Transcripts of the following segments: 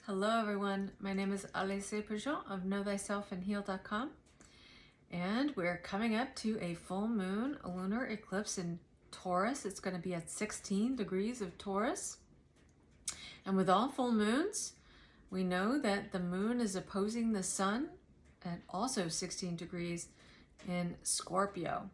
Hello everyone, my name is Alise A Prejean of knowthyselfandheal.com, and we're coming up to a full moon, a lunar eclipse in Taurus. It's going to be at 16 degrees of Taurus. And with all full moons, we know that the moon is opposing the sun at also 16 degrees in Scorpio.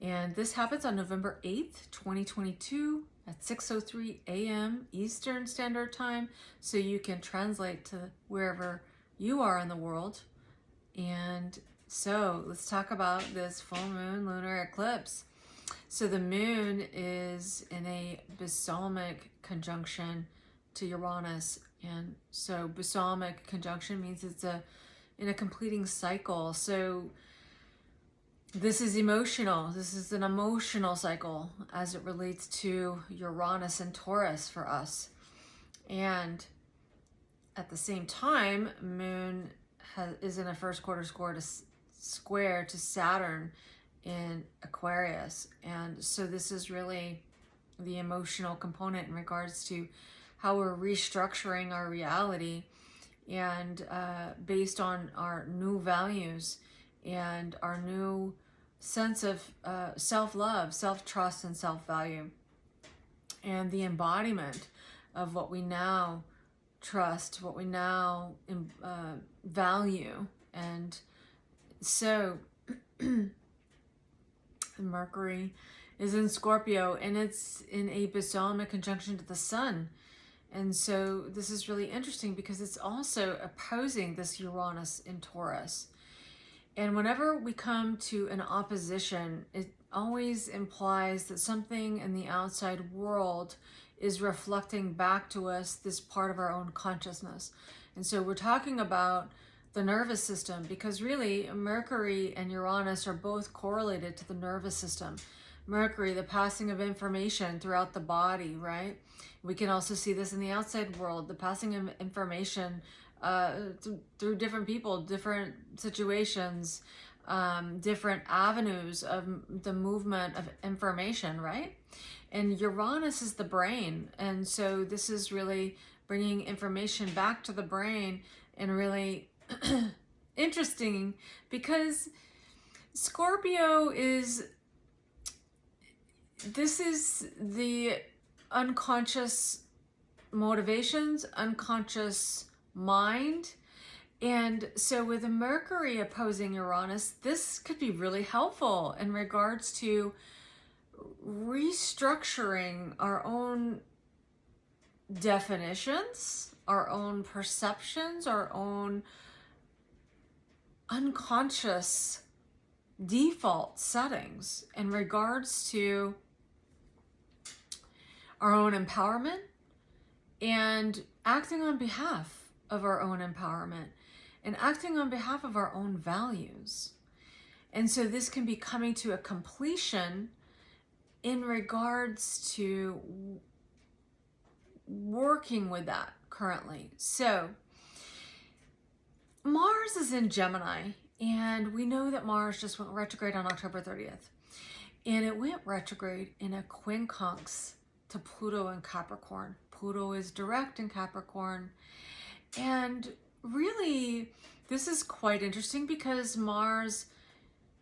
And this happens on November 8th, 2022 at 6:03 a.m. Eastern Standard Time, so you can translate to wherever you are in the world. And so let's talk about this full moon lunar eclipse. So the moon is in a balsamic conjunction to Uranus, and so balsamic conjunction means it's in a completing cycle. So this is emotional. This is an emotional cycle as it relates to Uranus and Taurus for us. And at the same time, moon is in a first quarter square to Saturn in Aquarius. And so this is really the emotional component in regards to how we're restructuring our reality and based on our new values and our new sense of self-love, self-trust, and self-value, and the embodiment of what we now trust, what we now value. And so Mercury is in Scorpio, and it's in a balsamic conjunction to the sun. And so this is really interesting because it's also opposing this Uranus in Taurus. And whenever we come to an opposition, it always implies that something in the outside world is reflecting back to us this part of our own consciousness. And so we're talking about the nervous system, because really Mercury and Uranus are both correlated to the nervous system. Mercury, the passing of information throughout the body, right? We can also see this in the outside world, the passing of information through different people, different situations, different avenues of the movement of information, right? And Uranus is the brain. And so this is really bringing information back to the brain, and really interesting because Scorpio this is the unconscious motivations, unconscious mind. And so with Mercury opposing Uranus, this could be really helpful in regards to restructuring our own definitions, our own perceptions, our own unconscious default settings in regards to our own empowerment and acting on behalf of our own empowerment and acting on behalf of our own values. And so this can be coming to a completion in regards to working with that currently. So Mars is in Gemini, and we know that Mars just went retrograde on October 30th. And it went retrograde in a quincunx to Pluto in Capricorn. Pluto is direct in Capricorn. And really, this is quite interesting because Mars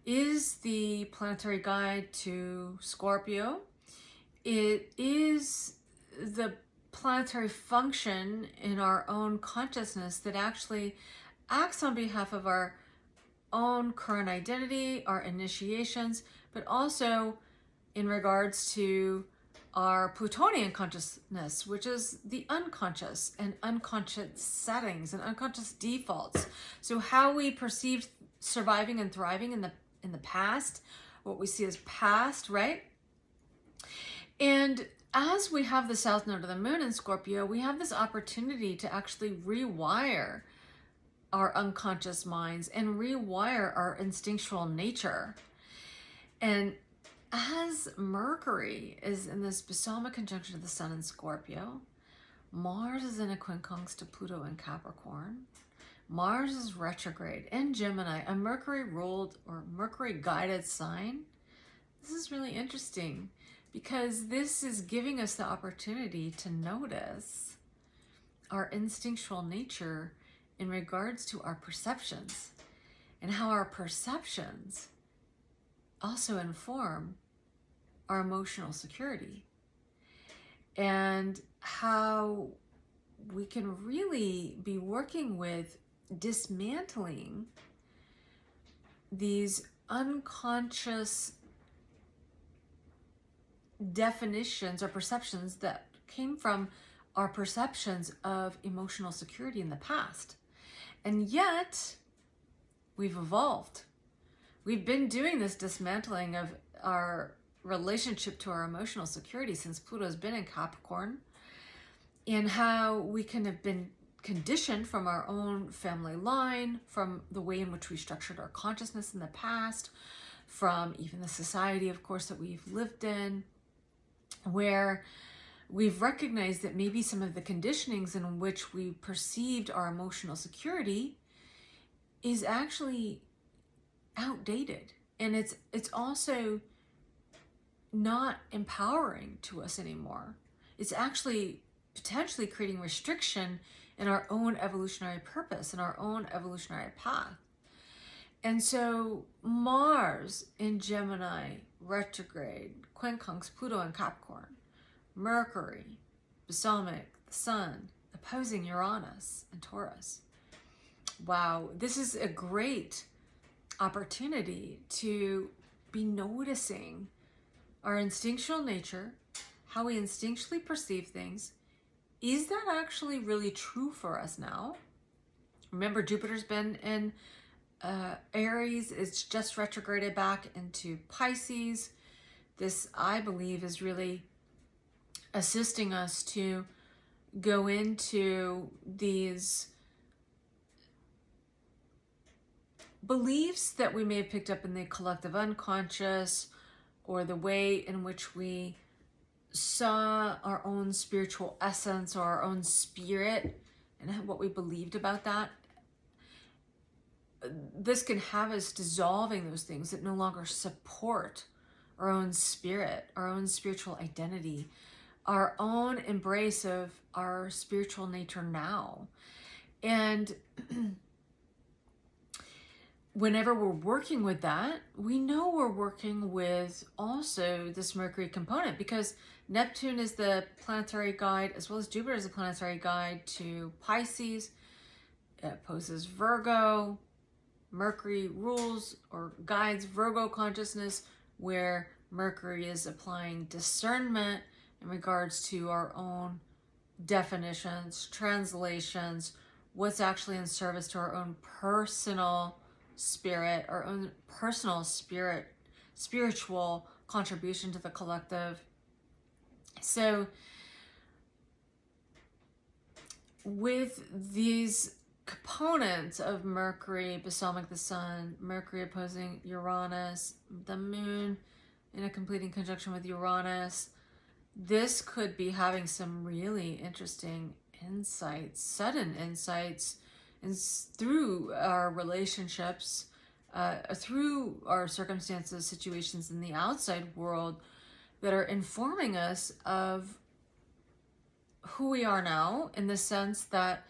is the planetary guide to Scorpio. It is the planetary function in our own consciousness that actually acts on behalf of our own current identity, our initiations, but also in regards to our Plutonian consciousness, which is the unconscious and unconscious settings and unconscious defaults. So how we perceive surviving and thriving in the past, what we see as past, right? And as we have the south node of the moon in Scorpio, we have this opportunity to actually rewire our unconscious minds and rewire our instinctual nature. And as Mercury is in this balsamic conjunction to the sun in Scorpio, Mars is in a quincunx to Pluto in Capricorn. Mars is retrograde in Gemini, a Mercury ruled or Mercury guided sign. This is really interesting because this is giving us the opportunity to notice our instinctual nature in regards to our perceptions, and how our perceptions also inform our emotional security, and how we can really be working with dismantling these unconscious definitions or perceptions that came from our perceptions of emotional security in the past. And yet, we've evolved. We've been doing this dismantling of our relationship to our emotional security since Pluto's been in Capricorn, and how we can have been conditioned from our own family line, from the way in which we structured our consciousness in the past, from even the society, of course, that we've lived in, where we've recognized that maybe some of the conditionings in which we perceived our emotional security is actually outdated. And it's also not empowering to us anymore. It's actually potentially creating restriction in our own evolutionary purpose, in our own evolutionary path. And so Mars in Gemini, retrograde, quincunx Pluto in Capricorn, Mercury, balsamic, the Sun, opposing Uranus and Taurus. Wow, this is a great opportunity to be noticing our instinctual nature, how we instinctually perceive things. Is that actually really true for us now? Remember, Jupiter's been in Aries. It's just retrograded back into Pisces. This, I believe, is really assisting us to go into these beliefs that we may have picked up in the collective unconscious, or the way in which we saw our own spiritual essence or our own spirit and what we believed about that. This can have us dissolving those things that no longer support our own spirit, our own spiritual identity, our own embrace of our spiritual nature now. And whenever we're working with that, we know we're working with also this Mercury component, because Neptune is the planetary guide, as well as Jupiter is the planetary guide to Pisces. It opposes Virgo. Mercury rules or guides Virgo consciousness, where Mercury is applying discernment in regards to our own definitions, translations, what's actually in service to our own personal spirit, our own personal spiritual contribution to the collective. So with these components of Mercury, balsamic the Sun, Mercury opposing Uranus, the Moon in a completing conjunction with Uranus, this could be having some really interesting insights, sudden insights, and through our relationships, through our circumstances, situations in the outside world, that are informing us of who we are now, in the sense that,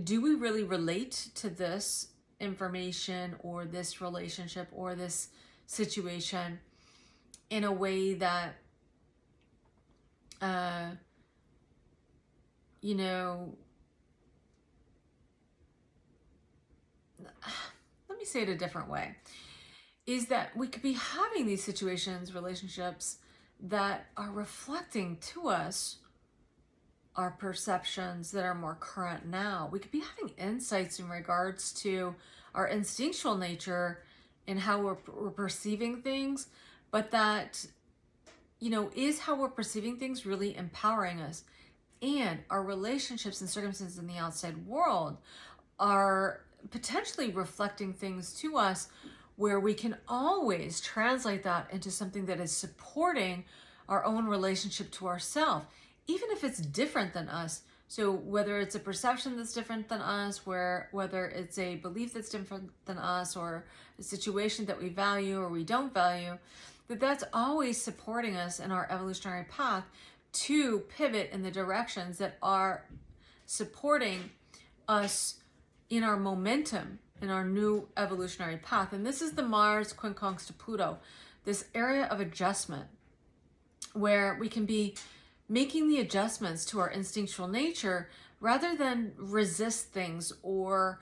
do we really relate to this information or this relationship or this situation in a way that, you know, let me say it a different way, is that we could be having these situations, relationships that are reflecting to us our perceptions that are more current now. We could be having insights in regards to our instinctual nature and how we're perceiving things, but that, you know, is how we're perceiving things really empowering us? And our relationships and circumstances in the outside world are potentially reflecting things to us, where we can always translate that into something that is supporting our own relationship to ourselves, even if it's different than us. So whether it's a perception that's different than us, whether it's a belief that's different than us, or a situation that we value or we don't value, that's always supporting us in our evolutionary path to pivot in the directions that are supporting us in our momentum, in our new evolutionary path. And this is the Mars quincunx to Pluto, this area of adjustment where we can be making the adjustments to our instinctual nature rather than resist things or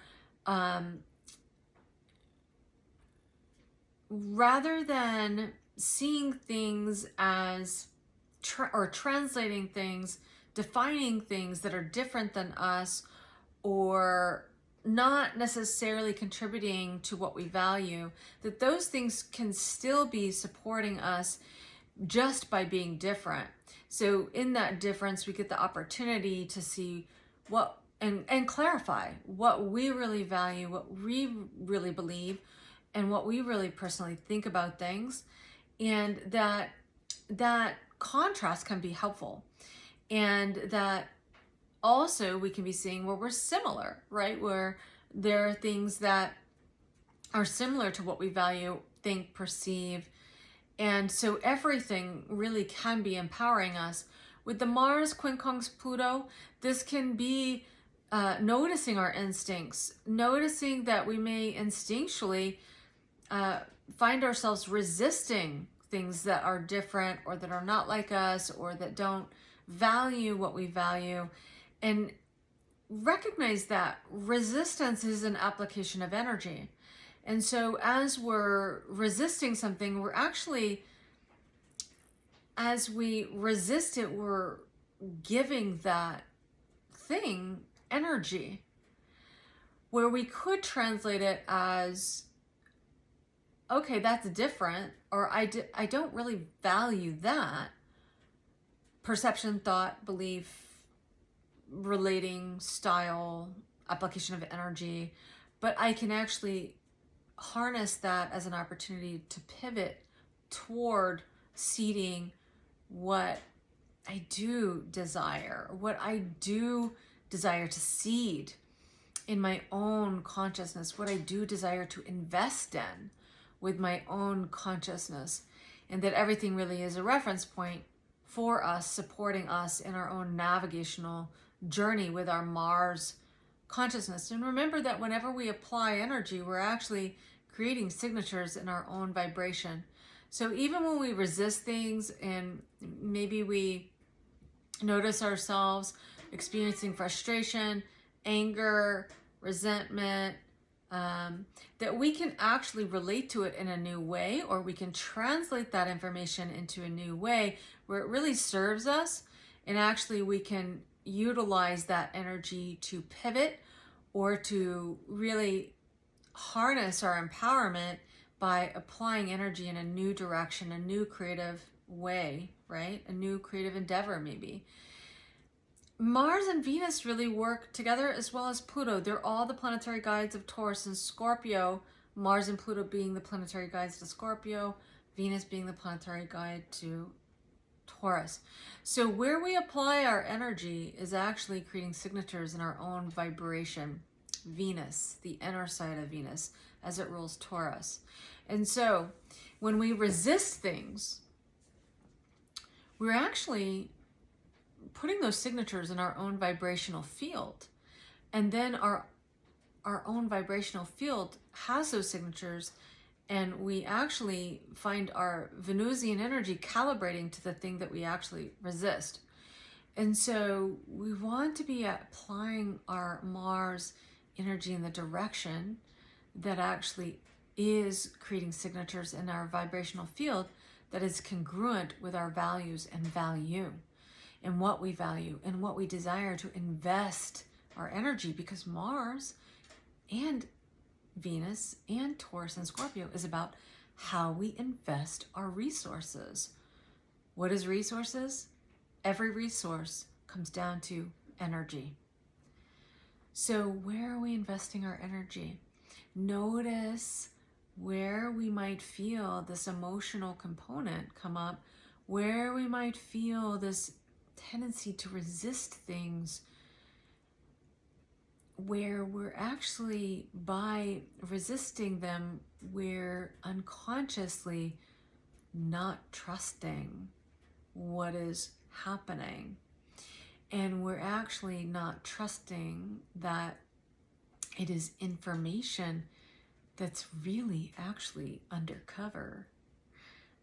rather than seeing things as or translating things, defining things that are different than us or not necessarily contributing to what we value, that those things can still be supporting us just by being different. So in that difference, we get the opportunity to see what and clarify what we really value, what we really believe, and what we really personally think about things. And that contrast can be helpful. And that also we can be seeing where we're similar, right? Where there are things that are similar to what we value, think, perceive. And so everything really can be empowering us. With the Mars quincunx Pluto, this can be noticing our instincts, noticing that we may instinctually find ourselves resisting things that are different or that are not like us or that don't value what we value, and recognize that resistance is an application of energy. And so as we're resisting something, we're actually, as we resist it, we're giving that thing energy, where we could translate it as, okay, that's different, or I don't really value that. Perception, thought, belief, relating, style, application of energy, but I can actually harness that as an opportunity to pivot toward seeding what I do desire, what I do desire to seed in my own consciousness, what I do desire to invest in with my own consciousness, and that everything really is a reference point for us, supporting us in our own navigational journey with our Mars consciousness. And remember that whenever we apply energy, we're actually creating signatures in our own vibration. So even when we resist things and maybe we notice ourselves experiencing frustration, anger, resentment, that we can actually relate to it in a new way, or we can translate that information into a new way where it really serves us, and actually we can utilize that energy to pivot or to really harness our empowerment by applying energy in a new direction, a new creative way, right? A new creative endeavor maybe. Mars and Venus really work together, as well as Pluto. They're all the planetary guides of Taurus and Scorpio, Mars and Pluto being the planetary guides to Scorpio, Venus being the planetary guide to Taurus. So where we apply our energy is actually creating signatures in our own vibration. Venus, the inner side of Venus, as it rules Taurus. And so when we resist things, we're actually putting those signatures in our own vibrational field. And then our own vibrational field has those signatures, and we actually find our Venusian energy calibrating to the thing that we actually resist. And so we want to be applying our Mars energy in the direction that actually is creating signatures in our vibrational field that is congruent with our values and value, and what we value and what we desire to invest our energy, because Mars and Venus and Taurus and Scorpio is about how we invest our resources. What is resources? Every resource comes down to energy. So where are we investing our energy? Notice where we might feel this emotional component come up, where we might feel this tendency to resist things, where we're actually, by resisting them, we're unconsciously not trusting what is happening. And we're actually not trusting that it is information that's really actually undercover,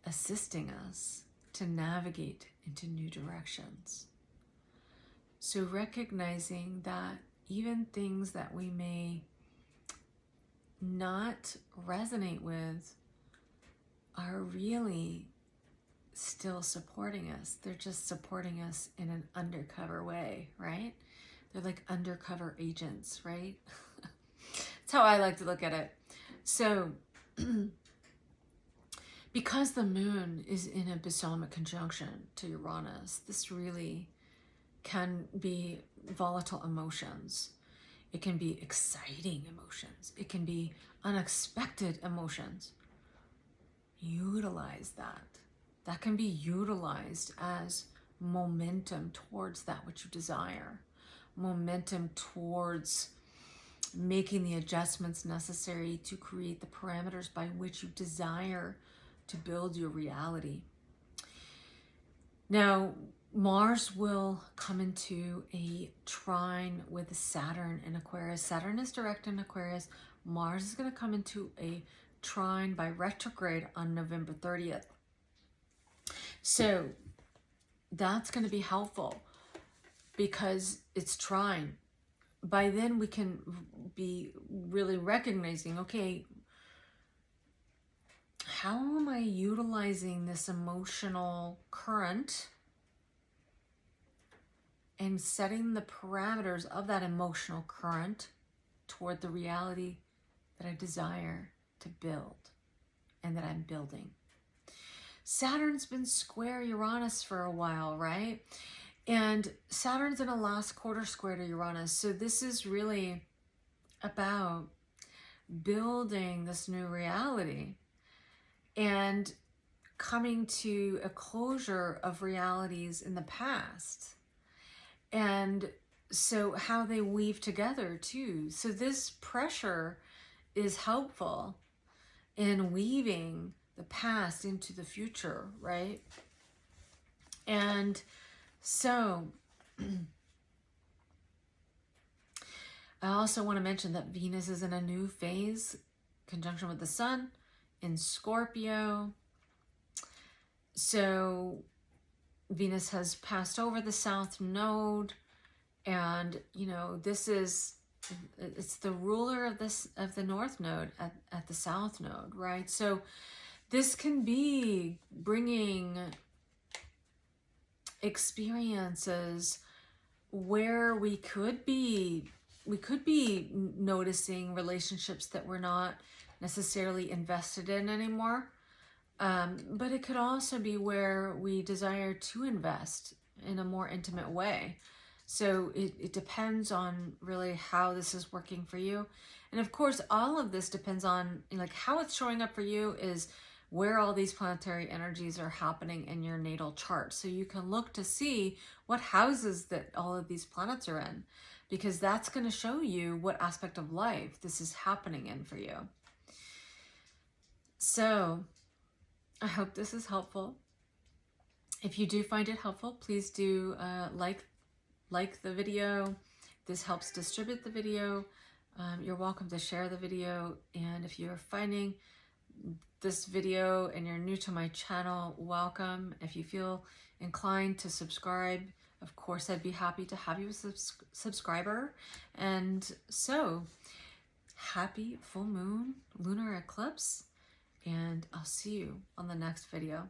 assisting us to navigate into new directions. So recognizing that even things that we may not resonate with are really still supporting us. They're just supporting us in an undercover way, right? They're like undercover agents, right? That's how I like to look at it. So because the moon is in a Balsamic conjunction to Uranus, this really can be volatile emotions. It can be exciting emotions. It can be unexpected emotions. Utilize that. That can be utilized as momentum towards that which you desire. Momentum towards making the adjustments necessary to create the parameters by which you desire to build your reality. Now, Mars will come into a trine with Saturn in Aquarius. Saturn is direct in Aquarius. Mars is going to come into a trine by retrograde on November 30th. So that's going to be helpful because it's trine. By then we can be really recognizing, okay, how am I utilizing this emotional current and setting the parameters of that emotional current toward the reality that I desire to build and that I'm building. Saturn's been square Uranus for a while, right? And Saturn's in a last quarter square to Uranus. So this is really about building this new reality and coming to a closure of realities in the past. And so how they weave together too. So this pressure is helpful in weaving the past into the future, right? And so I also want to mention that Venus is in a new phase, conjunction with the Sun in Scorpio. So Venus has passed over the South Node, and you know, it's the ruler of the North Node at the South Node, right? So this can be bringing experiences where we could be noticing relationships that we're not necessarily invested in anymore. But it could also be where we desire to invest in a more intimate way. So it depends on really how this is working for you. And of course, all of this depends on like how it's showing up for you is where all these planetary energies are happening in your natal chart. So you can look to see what houses that all of these planets are in, because that's going to show you what aspect of life this is happening in for you. So I hope this is helpful. If you do find it helpful, please do like the video. This helps distribute the video. You're welcome to share the video. And if you're finding this video and you're new to my channel, welcome. If you feel inclined to subscribe, of course, I'd be happy to have you as a subscriber. And so, happy full moon lunar eclipse, and I'll see you on the next video.